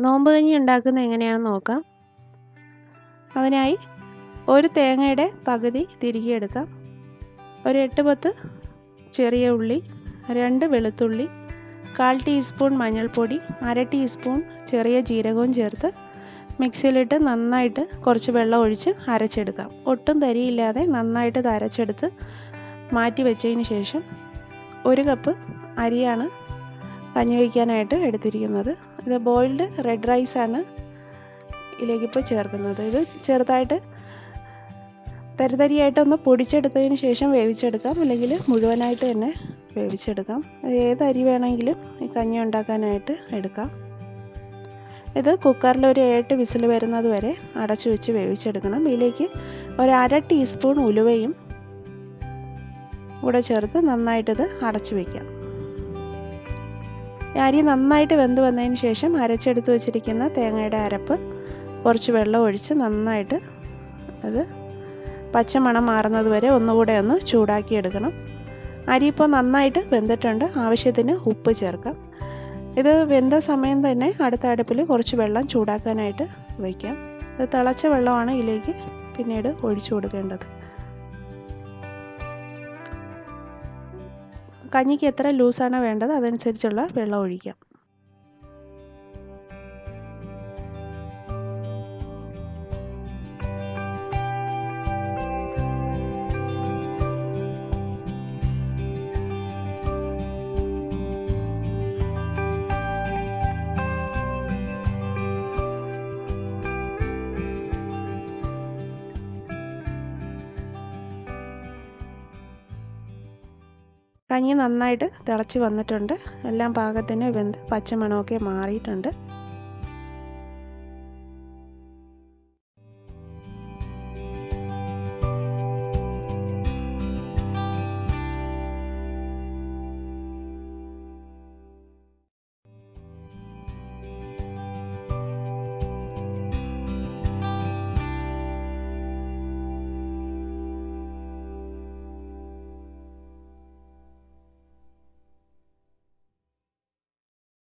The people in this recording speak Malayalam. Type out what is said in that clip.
നോമ്പ് കഞ്ഞി ഉണ്ടാക്കുന്നത് എങ്ങനെയാണെന്ന് നോക്കാം. അതിനായി ഒരു തേങ്ങയുടെ പകുതി തിരികെ എടുക്കാം. ഒരു 8-10 ചെറിയ ഉള്ളി, 2 വെളുത്തുള്ളി, 1/4 ടീസ്പൂൺ മഞ്ഞൾപ്പൊടി, 1/2 ടീസ്പൂൺ ചെറിയ ജീരകവും ചേർത്ത് മിക്സിയിലിട്ട് നന്നായിട്ട് കുറച്ച് വെള്ളം ഒഴിച്ച് അരച്ചെടുക്കാം. ഒട്ടും തരിയില്ലാതെ നന്നായിട്ട് ഇത് അരച്ചെടുത്ത് മാറ്റി വെച്ചതിന് ശേഷം 1 കപ്പ് അരിയാണ് കഞ്ഞി വയ്ക്കാനായിട്ട് എടുത്തിരിക്കുന്നത്. ഇത് ബോയിൽഡ് റെഡ് റൈസാണ് ഇതിലേക്കിപ്പോൾ ചേർക്കുന്നത്. ഇത് ചെറുതായിട്ട് തരിതരിയായിട്ടൊന്ന് പൊടിച്ചെടുത്തതിന് ശേഷം വേവിച്ചെടുക്കാം, അല്ലെങ്കിൽ മുഴുവനായിട്ട് തന്നെ വേവിച്ചെടുക്കാം. ഏത് അരി വേണമെങ്കിലും ഈ കഞ്ഞി ഉണ്ടാക്കാനായിട്ട് എടുക്കാം. ഇത് കുക്കറിൽ ഒരു 8 വിസിൽ വരുന്നത് വരെ അടച്ചു വെച്ച് വേവിച്ചെടുക്കണം. ഇതിലേക്ക് ഒരു 1/2 ടീസ്പൂൺ ഉലുവയും കൂടെ ചേർത്ത് നന്നായിട്ടിത് അടച്ചു വയ്ക്കാം. അരി നന്നായിട്ട് വെന്ത് വന്നതിന് ശേഷം അരച്ചെടുത്ത് വെച്ചിരിക്കുന്ന തേങ്ങയുടെ അരപ്പ് കുറച്ച് വെള്ളം ഒഴിച്ച് നന്നായിട്ട് അത് പച്ചമണം മാറുന്നത് വരെ ഒന്നുകൂടെ ഒന്ന് ചൂടാക്കി എടുക്കണം. അരി ഇപ്പോൾ നന്നായിട്ട് വെന്തിട്ടുണ്ട്. ആവശ്യത്തിന് ഉപ്പ് ചേർക്കാം. ഇത് വെന്ത സമയം തന്നെ അടുത്ത അടുപ്പിൽ കുറച്ച് വെള്ളം ചൂടാക്കാനായിട്ട് വയ്ക്കാം. ഇത് തിളച്ച വെള്ളമാണ് ഇതിലേക്ക് പിന്നീട് ഒഴിച്ചു കൊടുക്കേണ്ടത്. കഞ്ഞിക്ക് എത്ര ലൂസാണ് വേണ്ടത് അതനുസരിച്ചുള്ള വെള്ളം ഒഴിക്കാം. കഞ്ഞി നന്നായിട്ട് തിളച്ച് വന്നിട്ടുണ്ട്. എല്ലാം പാകത്തിന് വെന്ത് പച്ചമണമൊക്കെ മാറിയിട്ടുണ്ട്.